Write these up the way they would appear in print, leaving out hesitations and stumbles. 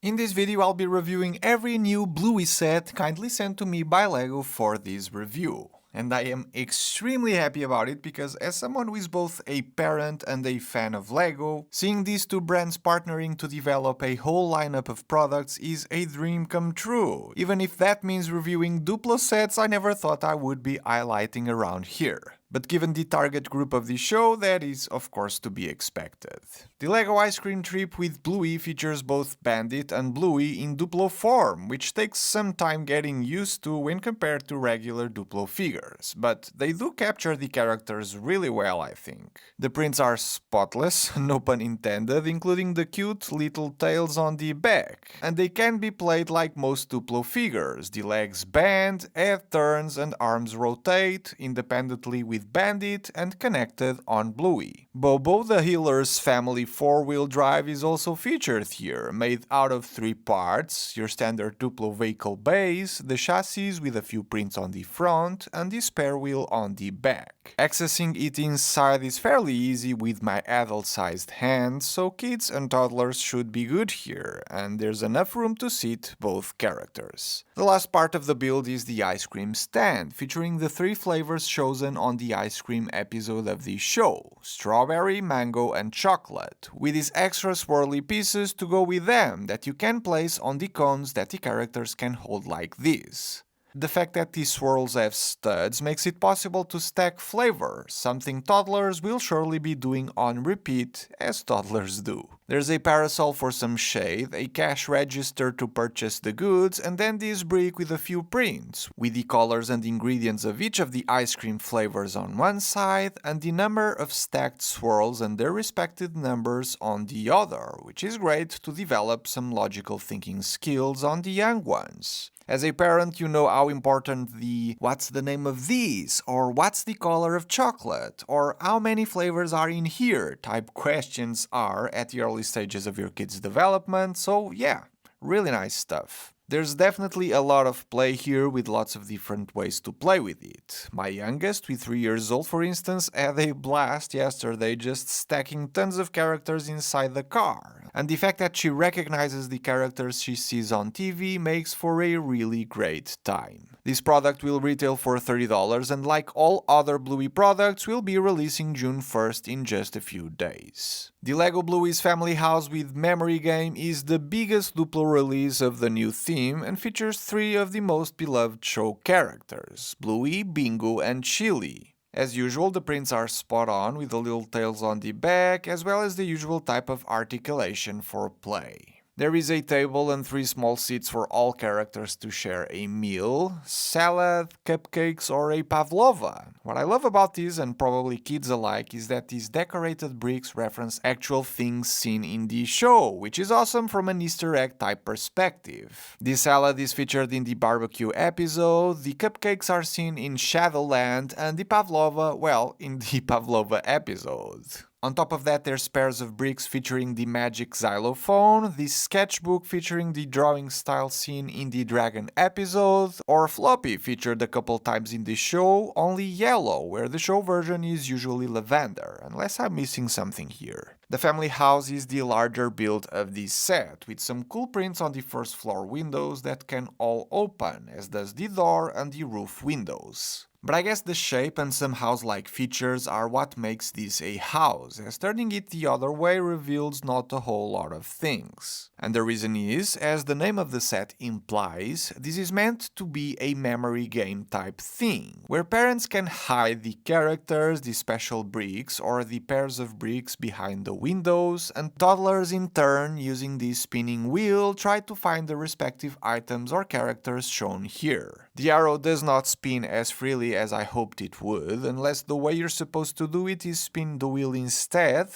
In this video I'll be reviewing every new Bluey set kindly sent to me by LEGO for this review. And I am extremely happy about it because as someone who is both a parent and a fan of LEGO, seeing these two brands partnering to develop a whole lineup of products is a dream come true. Even if that means reviewing Duplo sets I never thought I would be highlighting around here. But given the target group of the show, that is of course to be expected. The LEGO ice cream trip with Bluey features both Bandit and Bluey in Duplo form, which takes some time getting used to when compared to regular Duplo figures, but they do capture the characters really well, I think. The prints are spotless, no pun intended, including the cute little tails on the back, and they can be played like most Duplo figures. The legs bend, head turns and arms rotate, independently with Bandit and connected on Bluey. Bobo the Healer's family 4-wheel drive is also featured here, made out of 3 parts: your standard Duplo vehicle base, the chassis with a few prints on the front, and the spare wheel on the back. Accessing it inside is fairly easy with my adult-sized hands, so kids and toddlers should be good here, and there's enough room to sit both characters. The last part of the build is the ice cream stand, featuring the 3 flavors chosen on the ice cream episode of the show: strawberry, mango, and chocolate, with these extra swirly pieces to go with them that you can place on the cones that the characters can hold like this. The fact that these swirls have studs makes it possible to stack flavors, something toddlers will surely be doing on repeat, as toddlers do. There's a parasol for some shade, a cash register to purchase the goods, and then this brick with a few prints, with the colors and ingredients of each of the ice cream flavors on one side, and the number of stacked swirls and their respective numbers on the other, which is great to develop some logical thinking skills on the young ones. As a parent, you know how important the "what's the name of these?" or "what's the color of chocolate?" or "how many flavors are in here?" type questions are at the early stages of your kid's development, so yeah, really nice stuff. There's definitely a lot of play here with lots of different ways to play with it. My youngest, with 3 years old for instance, had a blast yesterday just stacking tons of characters inside the car. And the fact that she recognizes the characters she sees on TV makes for a really great time. This product will retail for $30 and like all other Bluey products will be releasing June 1st in just a few days. The LEGO Bluey's Family House with Memory game is the biggest Duplo release of the new theme and features 3 of the most beloved show characters: Bluey, Bingo, and Chili. As usual, the prints are spot on with the little tails on the back, as well as the usual type of articulation for play. There is a table and 3 small seats for all characters to share a meal, salad, cupcakes, or a pavlova. What I love about these, and probably kids alike, is that these decorated bricks reference actual things seen in the show, which is awesome from an Easter egg type perspective. The salad is featured in the barbecue episode, the cupcakes are seen in Shadowland, and the pavlova, well, in the pavlova episode. On top of that, there's pairs of bricks featuring the magic xylophone, the sketchbook featuring the drawing style seen in the dragon episode, or floppy featured a couple times in the show, only yellow, where the show version is usually lavender, unless I'm missing something here. The family house is the larger build of this set, with some cool prints on the first floor windows that can all open, as does the door and the roof windows. But I guess the shape and some house-like features are what makes this a house, as turning it the other way reveals not a whole lot of things. And the reason is, as the name of the set implies, this is meant to be a memory game type thing, where parents can hide the characters, the special bricks, or the pairs of bricks behind the windows, and toddlers in turn, using the spinning wheel, try to find the respective items or characters shown here. The arrow does not spin as freely as I hoped it would, unless the way you're supposed to do it is spin the wheel instead.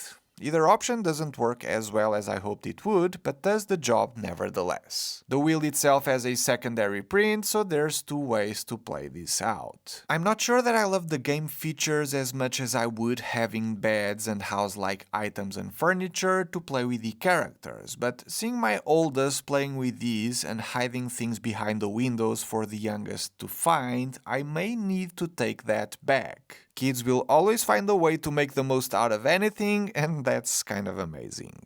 Either option doesn't work as well as I hoped it would, but does the job nevertheless. The wheel itself has a secondary print, so there's 2 ways to play this out. I'm not sure that I love the game features as much as I would having beds and house-like items and furniture to play with the characters, but seeing my oldest playing with these and hiding things behind the windows for the youngest to find, I may need to take that back. Kids will always find a way to make the most out of anything, and that's kind of amazing.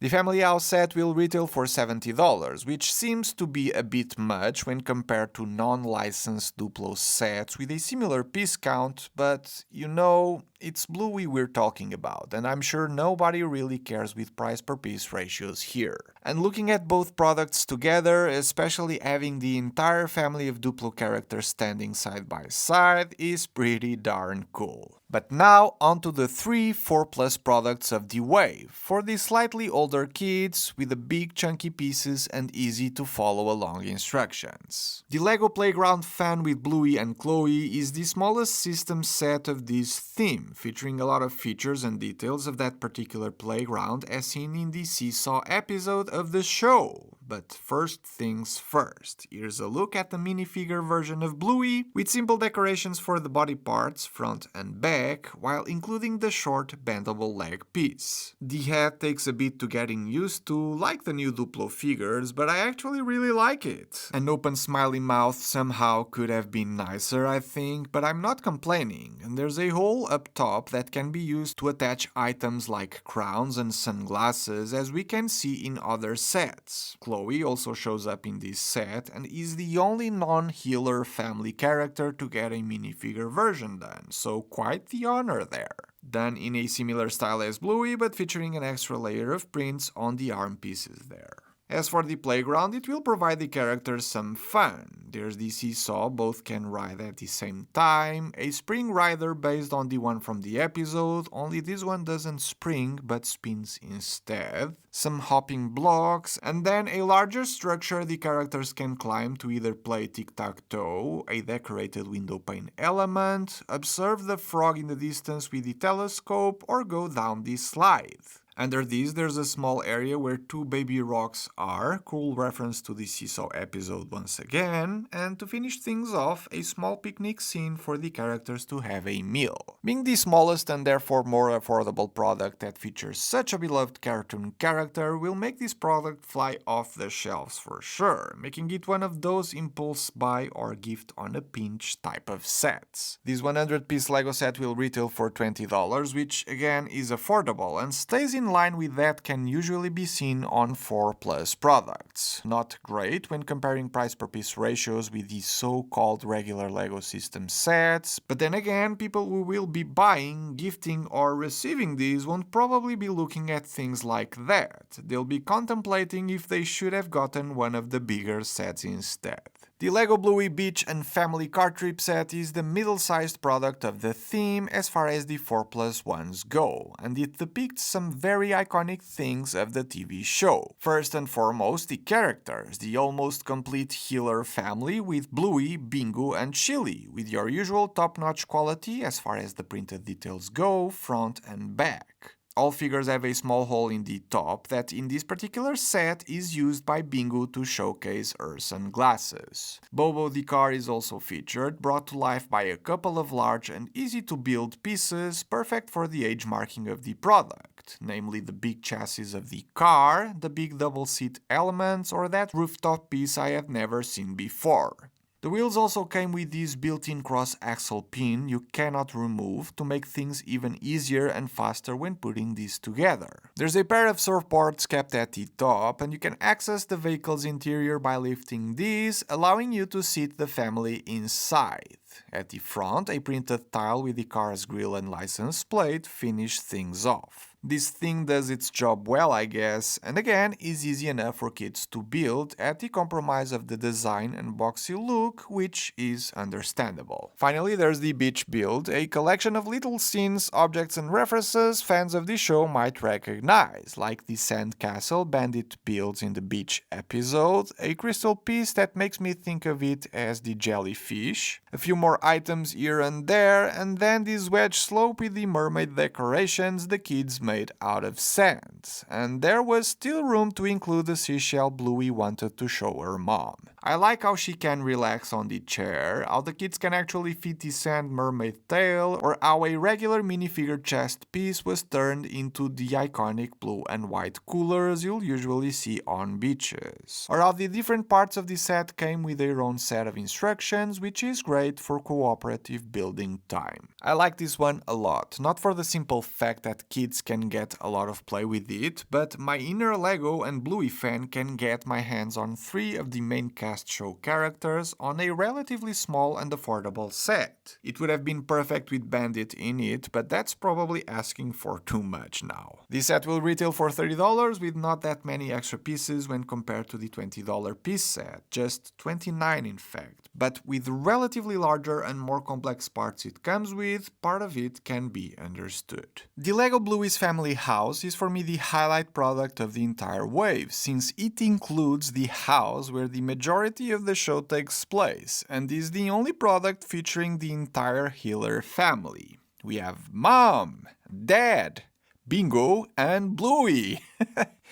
The family house set will retail for $70, which seems to be a bit much when compared to non-licensed Duplo sets with a similar piece count, but you know, it's Bluey we're talking about, and I'm sure nobody really cares with price per piece ratios here. And looking at both products together, especially having the entire family of Duplo characters standing side by side, is pretty darn cool. But now onto the 3-4+ products of the wave, for the slightly older kids with the big chunky pieces and easy to follow along instructions. The LEGO Playground Fan with Bluey and Chloe is the smallest system set of this theme, featuring a lot of features and details of that particular playground as seen in the Seesaw episode of the show. But first things first, here's a look at the minifigure version of Bluey, with simple decorations for the body parts, front and back, while including the short bendable leg piece. The head takes a bit to getting used to, like the new Duplo figures, but I actually really like it. An open smiley mouth somehow could have been nicer, I think, but I'm not complaining, and there's a hole up top that can be used to attach items like crowns and sunglasses, as we can see in other sets. Chloe also shows up in this set and is the only non-healer family character to get a minifigure version done, so quite the honor there. Done in a similar style as Bluey, but featuring an extra layer of prints on the arm pieces there. As for the playground, it will provide the characters some fun. There's the seesaw, both can ride at the same time, a spring rider based on the one from the episode, only this one doesn't spring but spins instead, some hopping blocks, and then a larger structure the characters can climb to either play tic-tac-toe, a decorated windowpane element, observe the frog in the distance with the telescope, or go down the slide. Under these, there's a small area where 2 baby rocks are, cool reference to the Seesaw episode once again, and to finish things off, a small picnic scene for the characters to have a meal. Being the smallest and therefore more affordable product that features such a beloved cartoon character will make this product fly off the shelves for sure, making it one of those impulse buy or gift on a pinch type of sets. This 100-piece LEGO set will retail for $20, which again is affordable and stays in line with that can usually be seen on 4+ products. Not great when comparing price per piece ratios with the so-called regular LEGO system sets, but then again, people who will be buying, gifting or receiving these won't probably be looking at things like that. They'll be contemplating if they should have gotten one of the bigger sets instead. The LEGO Bluey Beach and Family Car Trip set is the middle-sized product of the theme as far as the 4+ ones go, and it depicts some very iconic things of the TV show. First and foremost, the characters, the almost complete healer family with Bluey, Bingo and Chili, with your usual top-notch quality as far as the printed details go, front and back. All figures have a small hole in the top that in this particular set is used by Bingo to showcase her sunglasses. Bobo the car is also featured, brought to life by a couple of large and easy to build pieces, perfect for the age marking of the product, namely the big chassis of the car, the big double seat elements, or that rooftop piece I have never seen before. The wheels also came with this built-in cross-axle pin you cannot remove to make things even easier and faster when putting these together. There's a pair of surfboards kept at the top, and you can access the vehicle's interior by lifting these, allowing you to seat the family inside. At the front, a printed tile with the car's grille and license plate finish things off. This thing does its job well, I guess, and again is easy enough for kids to build at the compromise of the design and boxy look, which is understandable. Finally, there's the beach build, a collection of little scenes, objects and references fans of the show might recognize, like the sandcastle Bandit builds in the beach episode, a crystal piece that makes me think of it as the jellyfish, a few more items here and there, and then this wedge slope with the mermaid decorations the kids made out of sand. And there was still room to include the seashell Bluey wanted to show her mom. I like how she can relax on the chair, how the kids can actually fit the sand mermaid tail, or how a regular minifigure chest piece was turned into the iconic blue and white coolers you'll usually see on beaches, or how the different parts of the set came with their own set of instructions, which is great for cooperative building time. I like this one a lot, not for the simple fact that kids can can get a lot of play with it, but my inner Lego and Bluey fan can get my hands on 3 of the main cast show characters on a relatively small and affordable set. It would have been perfect with Bandit in it, but that's probably asking for too much now. This set will retail for $30 with not that many extra pieces when compared to the $20 piece set, just 29 in fact, but with relatively larger and more complex parts it comes with, part of it can be understood. The LEGO Bluey's family house is for me the highlight product of the entire wave, since it includes the house where the majority of the show takes place, and is the only product featuring the entire Healer family. We have Mom, Dad, Bingo, and Bluey.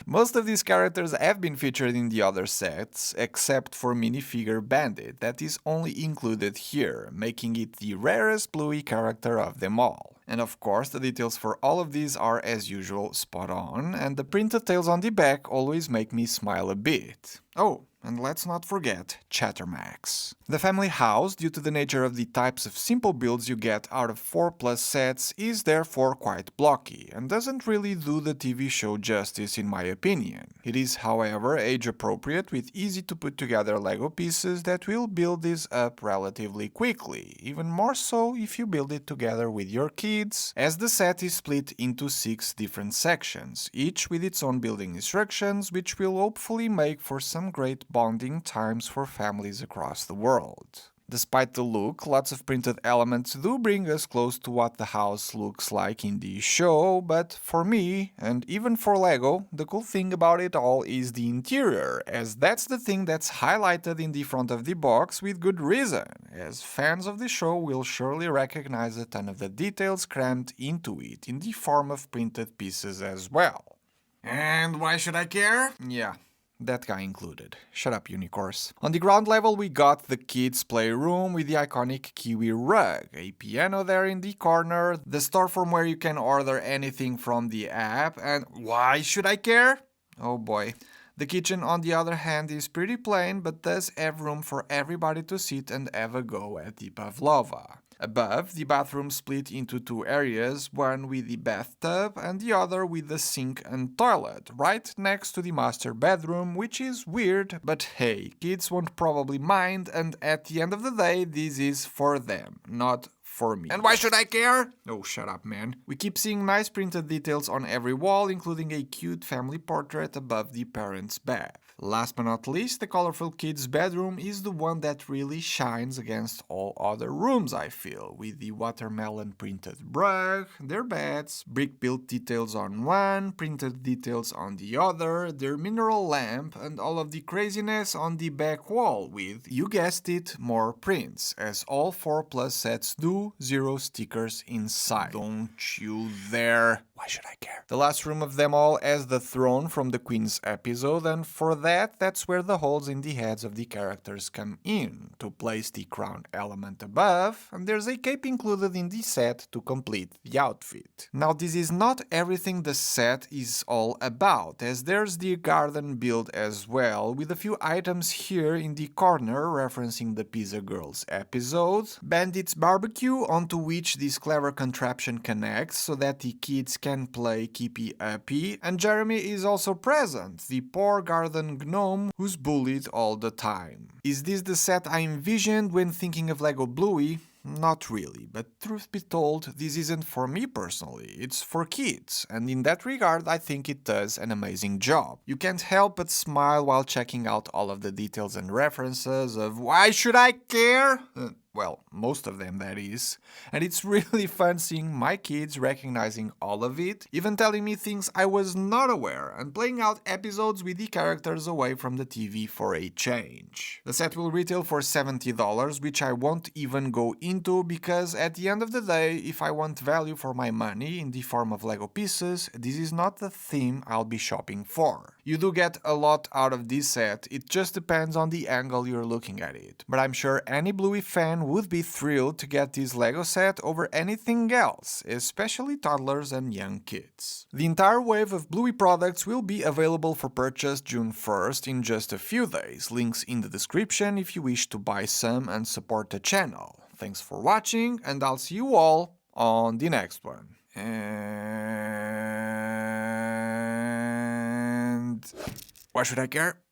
Most of these characters have been featured in the other sets, except for minifigure Bandit, that is only included here, making it the rarest Bluey character of them all. And of course, the details for all of these are as usual spot on, and the printed tails on the back always make me smile a bit. Oh, and let's not forget Chattermax. The family house, due to the nature of the types of simple builds you get out of 4+ sets, is therefore quite blocky, and doesn't really do the TV show justice in my opinion. It is, however, age appropriate with easy to put together Lego pieces that will build this up relatively quickly, even more so if you build it together with your kids, as the set is split into 6 different sections, each with its own building instructions, which will hopefully make for some great bonding times for families across the world. Despite the look, lots of printed elements do bring us close to what the house looks like in the show, but for me, and even for LEGO, the cool thing about it all is the interior, as that's the thing that's highlighted in the front of the box with good reason, as fans of the show will surely recognize a ton of the details crammed into it in the form of printed pieces as well. And why should I care? Yeah. That guy included. Shut up, Unicorns. On the ground level, we got the kids' playroom with the iconic kiwi rug, a piano there in the corner, the store from where you can order anything from the app, and why should I care? Oh boy. The kitchen, on the other hand, is pretty plain, but does have room for everybody to sit and have a go at the pavlova. Above, the bathroom split into 2 areas, one with the bathtub and the other with the sink and toilet, right next to the master bedroom, which is weird, but hey, kids won't probably mind, and at the end of the day, this is for them, not for me. And why should I care? Oh, shut up, man. We keep seeing nice printed details on every wall, including a cute family portrait above the parents' bath. Last but not least, the colorful kids' bedroom is the one that really shines against all other rooms, I feel, with the watermelon printed rug, their beds, brick-built details on one, printed details on the other, their mineral lamp, and all of the craziness on the back wall with, you guessed it, more prints, as all 4+ sets do, 0 stickers inside. Don't you dare. Why should I care? The last room of them all has the throne from the Queen's episode, and for that's where the holes in the heads of the characters come in, to place the crown element above, and there's a cape included in the set to complete the outfit. Now, this is not everything the set is all about, as there's the garden build as well, with a few items here in the corner referencing the Pizza Girls episode, Bandit's barbecue onto which this clever contraption connects so that the kids can play Keepy Uppy, and Jeremy is also present, the poor garden gnome who's bullied all the time. Is this the set I envisioned when thinking of LEGO Bluey? Not really, but truth be told, this isn't for me personally, it's for kids, and in that regard I think it does an amazing job. You can't help but smile while checking out all of the details and references of why should I care? Well, most of them, that is. And it's really fun seeing my kids recognizing all of it, even telling me things I was not aware, and playing out episodes with the characters away from the TV for a change. The set will retail for $70, which I won't even go into because at the end of the day, if I want value for my money in the form of Lego pieces, this is not the theme I'll be shopping for. You do get a lot out of this set, it just depends on the angle you're looking at it. But I'm sure any Bluey fan would be thrilled to get this Lego set over anything else, especially toddlers and young kids. The entire wave of Bluey products will be available for purchase June 1st in just a few days. Links in the description if you wish to buy some and support the channel. Thanks for watching, and I'll see you all on the next one. Why should I care?